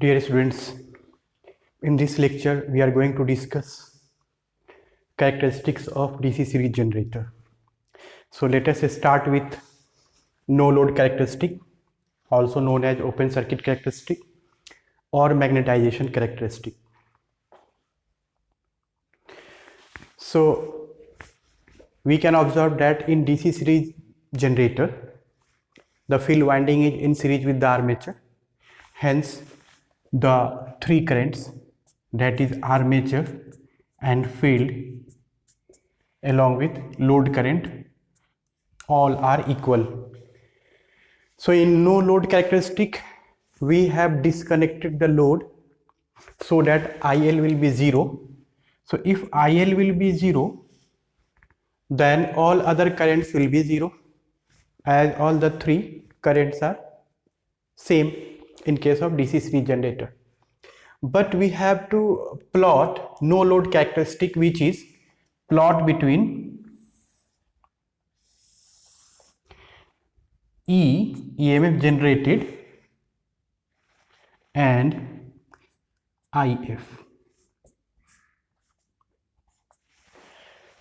Dear students, in this lecture we are going to discuss characteristics of DC series generator. So let us start with no load characteristic, also known as open circuit characteristic or magnetization characteristic. So we can observe that in DC series generator the field winding is in series with the armature, hence the three currents, that is armature and field along with load current, all are equal. So in no load characteristic we have disconnected the load so that IL will be 0. So if IL will be 0, then all other currents will be 0, as all the three currents are same in case of DC series generator. But we have to plot no load characteristic, which is plot between EMF generated and IF.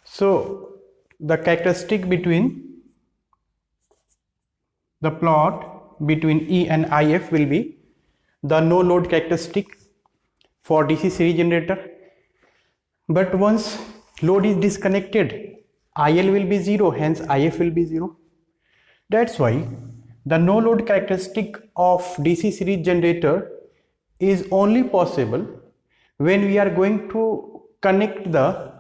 So the characteristic between the plot between E and IF will be the no load characteristic for DC series generator. But once load is disconnected, IL will be 0, hence IF will be 0. That's why the no load characteristic of DC series generator is only possible when we are going to connect the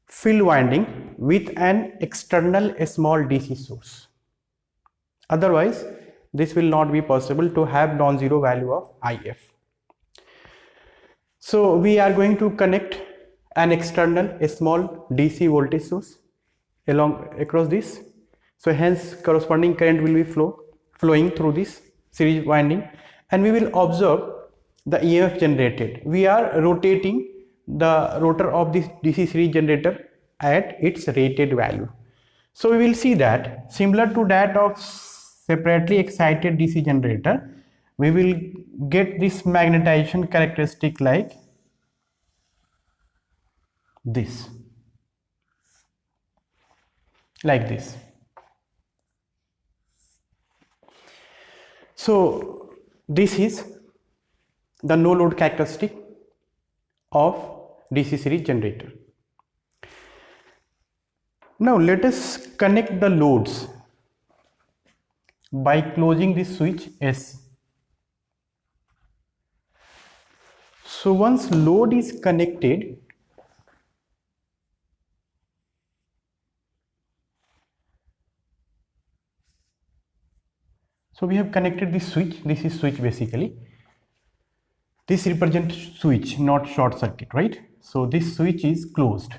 field winding with an external small DC source. Otherwise, this will not be possible to have non-zero value of IF. So we are going to connect an external small DC voltage source across this. So hence corresponding current will be flowing through this series winding, and we will observe the EMF generated. We are rotating the rotor of this DC series generator at its rated value. So we will see that similar to that of separately excited DC generator, we will get this magnetization characteristic like this, So this is the no load characteristic of DC series generator. Now let us connect the loads by closing this switch S. So once load is connected, so we have connected this switch. This is switch basically. This represents switch, not short circuit, right? So this switch is closed.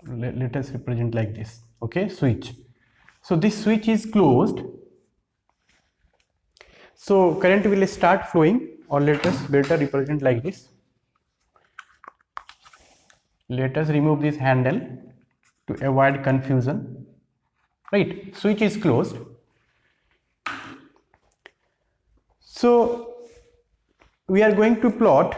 Let us represent like this. Okay, switch. So this switch is closed. So current will start flowing, or let us better represent like this. Let us remove this handle to avoid confusion. Right, switch is closed. So we are going to plot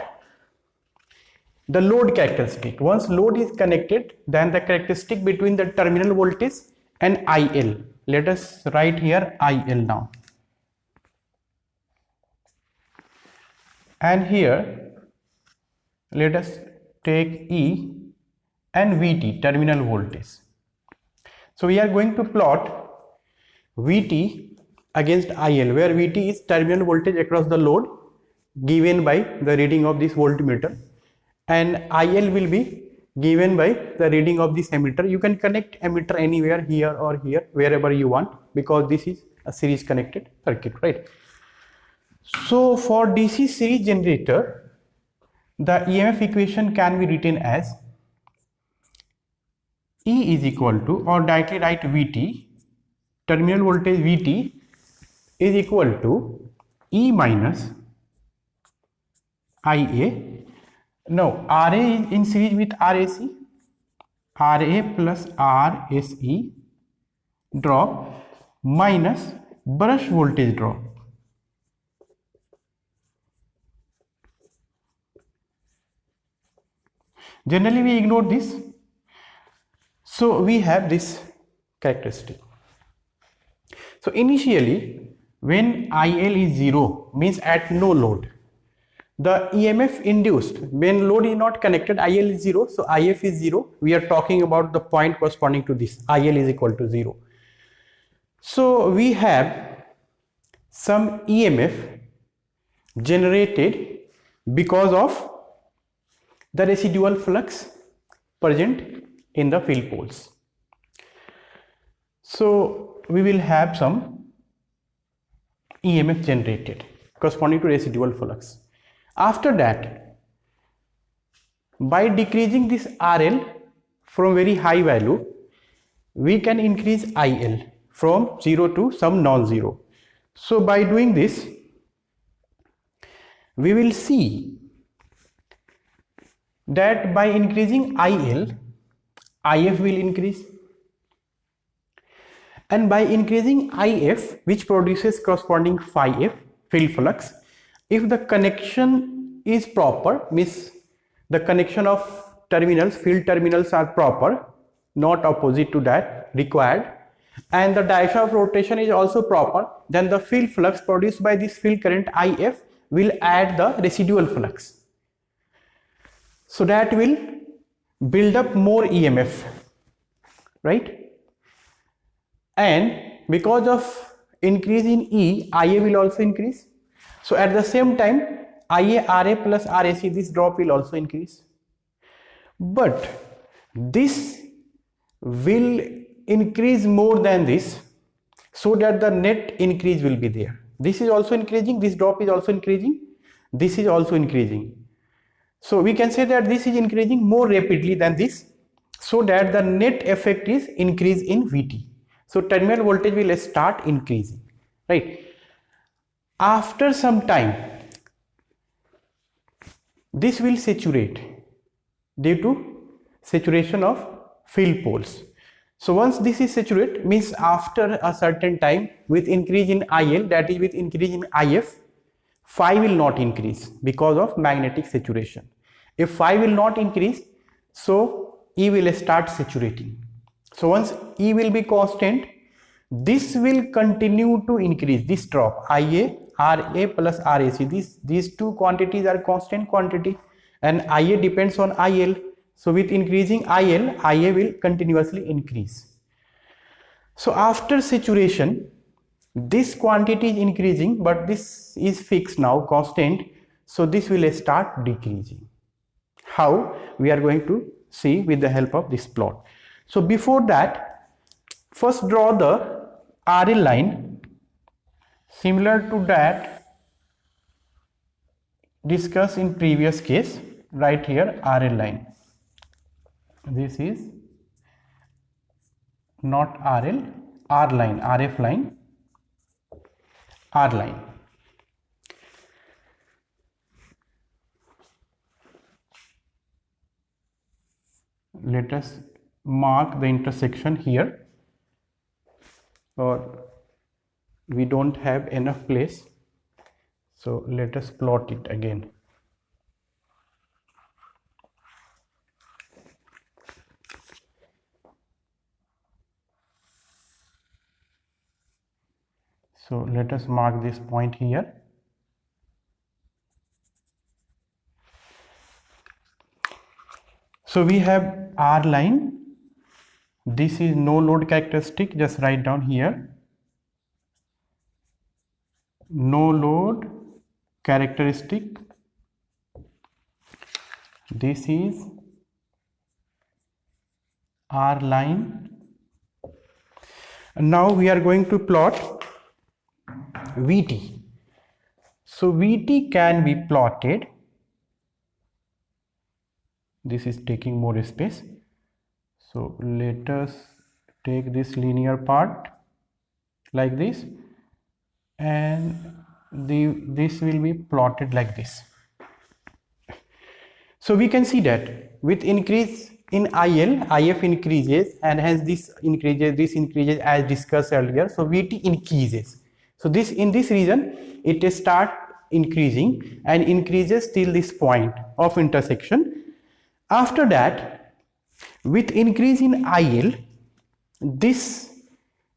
the load characteristic. Once load is connected, then the characteristic between the terminal voltage and IL. Let us write here IL now. And here let us take E and VT, terminal voltage. So we are going to plot VT against IL, where VT is terminal voltage across the load given by the reading of this voltmeter, and IL will be given by the reading of this ammeter. You can connect ammeter anywhere, here or here, wherever you want, because this is a series connected circuit, right? So for DC series generator, the EMF equation can be written as E is equal to, or directly write VT, terminal voltage VT is equal to E minus IA. Now RA is in series with RAC, RA plus RSE drop minus brush voltage drop. Generally we ignore this. So we have this characteristic. So initially when IL is 0 means at no load, the EMF induced when load is not connected, IL is 0, so IF is 0. We are talking about the point corresponding to this, IL is equal to 0. So we have some EMF generated because of the residual flux present in the field poles. So we will have some EMF generated corresponding to residual flux. After that, by decreasing this RL from very high value, we can increase IL from 0 to some non-zero. So by doing this, we will see that by increasing IL, IF will increase, and by increasing IF, which produces corresponding phi F, field flux, if the connection is proper, means the connection of terminals, field terminals are proper, not opposite to that required, and the direction of rotation is also proper, then the field flux produced by this field current IF will add the residual flux. So that will build up more EMF, right? And because of increase in E, IA will also increase. So at the same time, IA, RA plus RAC, this drop will also increase. But this will increase more than this, so that the net increase will be there. This is also increasing, this drop is also increasing, this is also increasing. So we can say that this is increasing more rapidly than this, so that the net effect is increase in VT. So terminal voltage will start increasing, right? After some time, this will saturate due to saturation of field poles. So once this is saturated, means after a certain time, with increase in IL, that is with increase in IF, phi will not increase because of magnetic saturation. If phi will not increase, so E will start saturating. So once E will be constant, this will continue to increase, this drop, IA, RA plus RAC, these two quantities are constant quantity, and IA depends on IL. So with increasing IL, IA will continuously increase. So after saturation, this quantity is increasing, but this is fixed now, constant. So this will start decreasing. How? We are going to see with the help of this plot. So before that, first draw the RL line similar to that discussed in previous case. Right here, RL line. This is not RL, R line, RF line, R line. Let us mark the intersection here, or we don't have enough place, so let us plot it again. So let us mark this point here. So we have R line. This is no load characteristic. Just write down here. No load characteristic. This is R line. Now we are going to plot VT. So VT can be plotted. This is taking more space. So let us take this linear part like this, and this will be plotted like this. So we can see that with increase in IL, IF increases, and hence this increases as discussed earlier. So VT increases. So this, in this region, it start increasing and increases till this point of intersection, After that, with increase in IL, this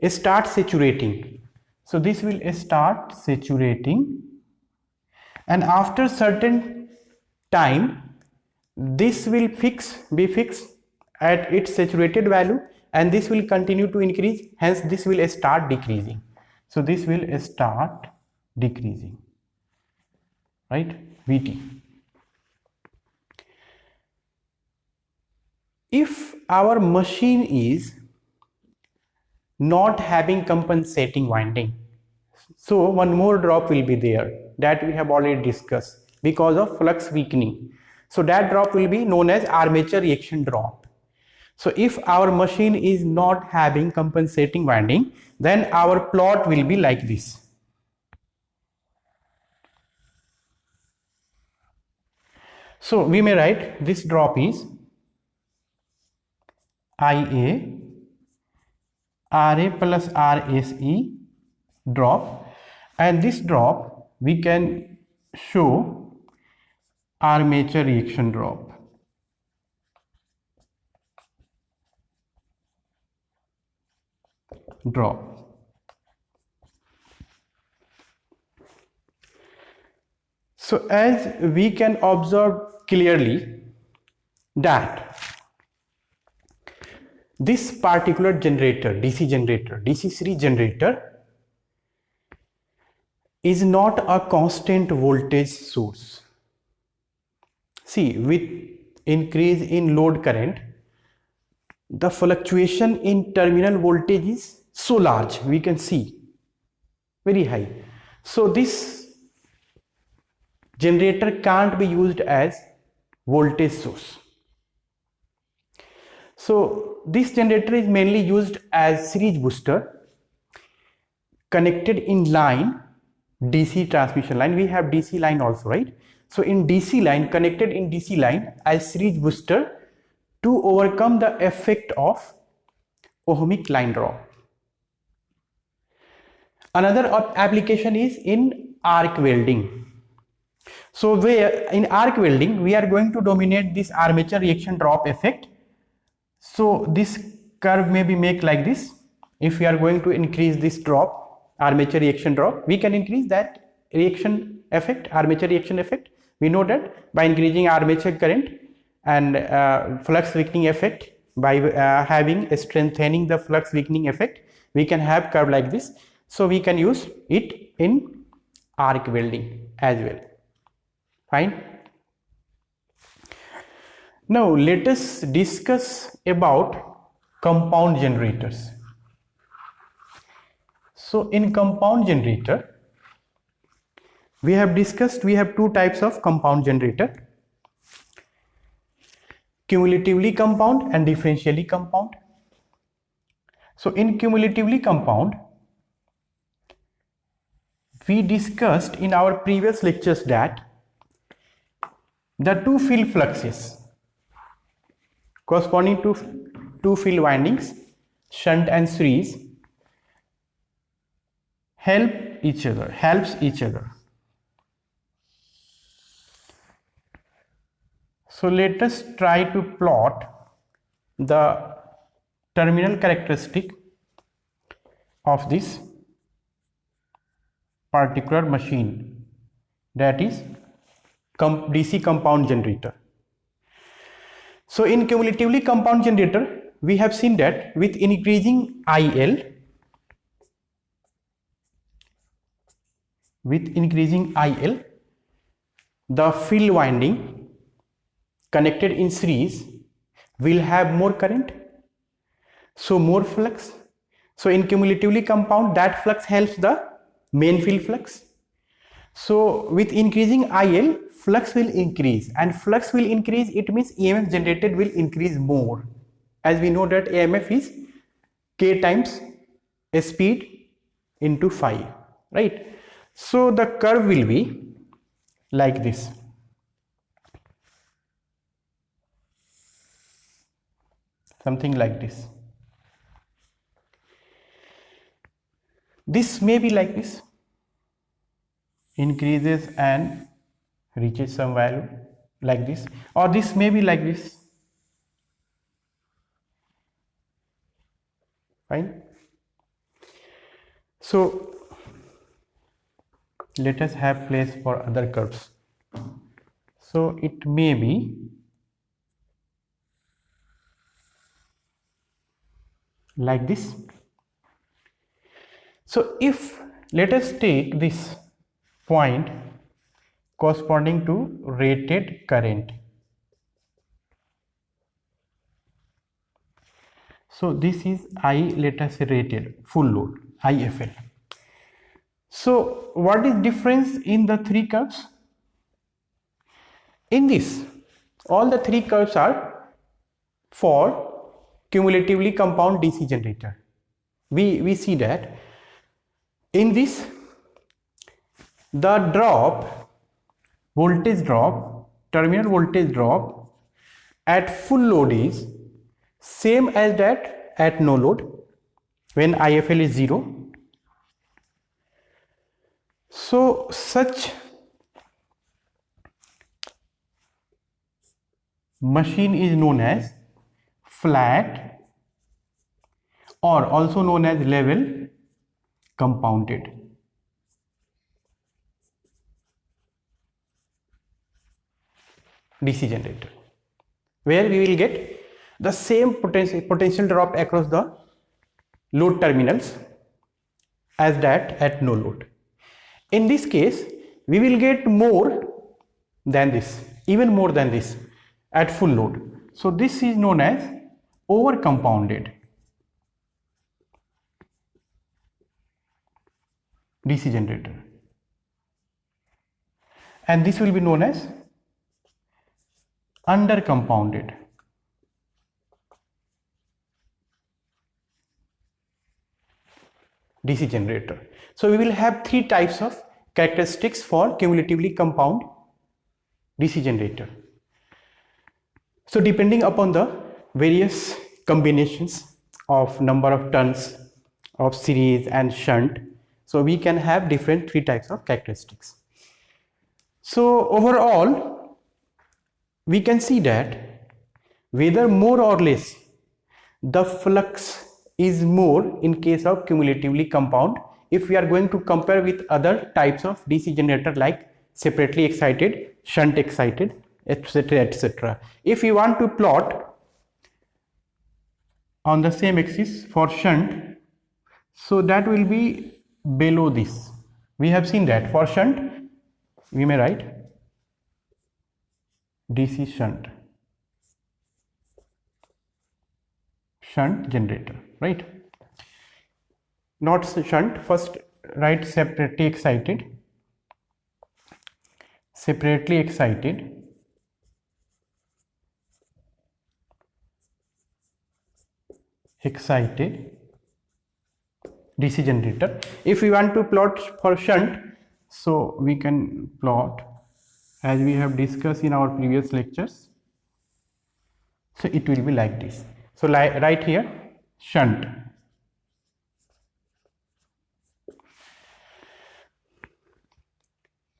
starts saturating. So this will start saturating, and after certain time, this will be fixed at its saturated value, and this will continue to increase. Hence, this will start decreasing. So this will start decreasing, right? Vt. If our machine is not having compensating winding, so one more drop will be there, that we have already discussed, because of flux weakening. So that drop will be known as armature reaction drop. So if our machine is not having compensating winding, then our plot will be like this. So we may write this drop is IA RA plus RSE drop, and this drop we can show armature reaction drop. So as we can observe clearly that this particular generator, DC series generator, is not a constant voltage source. See, with increase in load current, the fluctuation in terminal voltage is so large, we can see very high. So this generator can't be used as voltage source. So this generator is mainly used as series booster connected in line, DC transmission line. We have DC line also, right? So in DC line, connected in DC line as series booster to overcome the effect of ohmic line drop. Another application is in arc welding. So where in arc welding we are going to dominate this armature reaction drop effect. So this curve may be made like this. If we are going to increase this drop, armature reaction drop, we can increase that reaction effect, armature reaction effect. We know that by increasing armature current and flux weakening effect, by strengthening the flux weakening effect, we can have curve like this. So we can use it in arc welding as well. Fine. Now let us discuss about compound generators. So in compound generator, we have discussed, we have two types of compound generator: cumulatively compound and differentially compound. So in cumulatively compound, we discussed in our previous lectures that the two field fluxes corresponding to two field windings, shunt and series, helps each other. So let us try to plot the terminal characteristic of this particular machine, that is DC compound generator. So in cumulatively compound generator, we have seen that with increasing IL, the field winding connected in series will have more current, so more flux. So in cumulatively compound, that flux helps the main field flux. So with increasing IL, flux will increase, and flux will increase, it means EMF generated will increase more, as we know that EMF is K times a speed into phi, right? So the curve will be like this. Something like this. This may be like this, increases and reaches some value like this, or this may be like this, Fine. So let us have place for other curves. So it may be like this. So if let us take this point corresponding to rated current. So this is I, let us say rated full load, IFL. So what is difference in the three curves? In this, all the three curves are for cumulatively compound DC generator. We see that in this, the drop, voltage drop, terminal voltage drop at full load is same as that at no load when IFL is 0. So such machine is known as flat or also known as level compounded. DC generator, where we will get the same potential drop across the load terminals as that at no load. In this case, we will get more than this, even more than this at full load. So this is known as over compounded DC generator, and this will be known as under compounded DC generator. So we will have three types of characteristics for cumulatively compound DC generator. So depending upon the various combinations of number of turns of series and shunt, so we can have different three types of characteristics. So overall, we can see that whether more or less the flux is more in case of cumulatively compound if we are going to compare with other types of DC generator like separately excited, shunt excited, etc., etc. If you want to plot on the same axis for shunt, so that will be below this. We have seen that for shunt we may write DC shunt generator, right? Not shunt, first write separately excited, DC generator. If we want to plot for shunt, so we can plot as we have discussed in our previous lectures. So it will be like this. So right here shunt.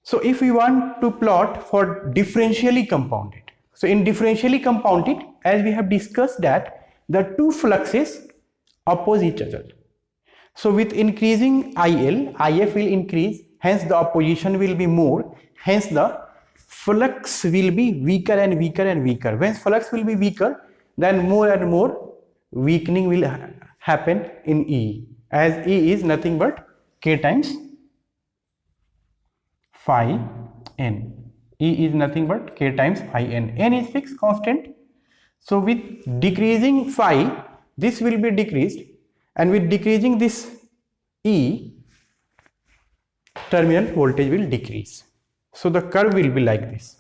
So if we want to plot for differentially compounded, so in differentially compounded, as we have discussed that the two fluxes oppose each other. So with increasing IL, IF will increase, hence the opposition will be more, hence the flux will be weaker and weaker and weaker. When flux will be weaker, then more and more weakening will happen in E, as E is nothing but K times phi n. E is nothing but K times phi n. N is fixed constant. So with decreasing phi, this will be decreased, and with decreasing this E, terminal voltage will decrease. So the curve will be like this.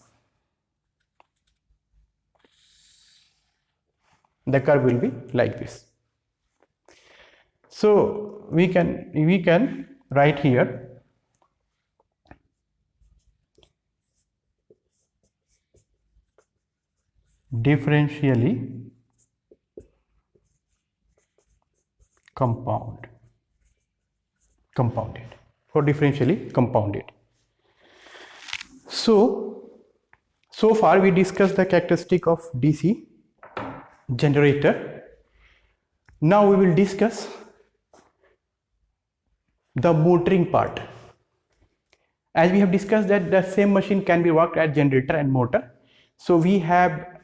The curve will be like this. So we can write here differentially compounded for differentially compounded. So far we discussed the characteristic of DC generator. Now we will discuss the motoring part. As we have discussed that the same machine can be worked at generator and motor. So we have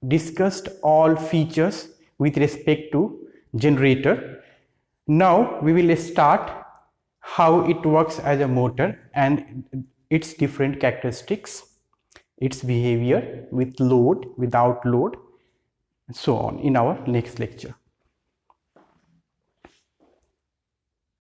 discussed all features with respect to generator. Now we will start how it works as a motor and its different characteristics, its behavior with load, without load, and so on in our next lecture.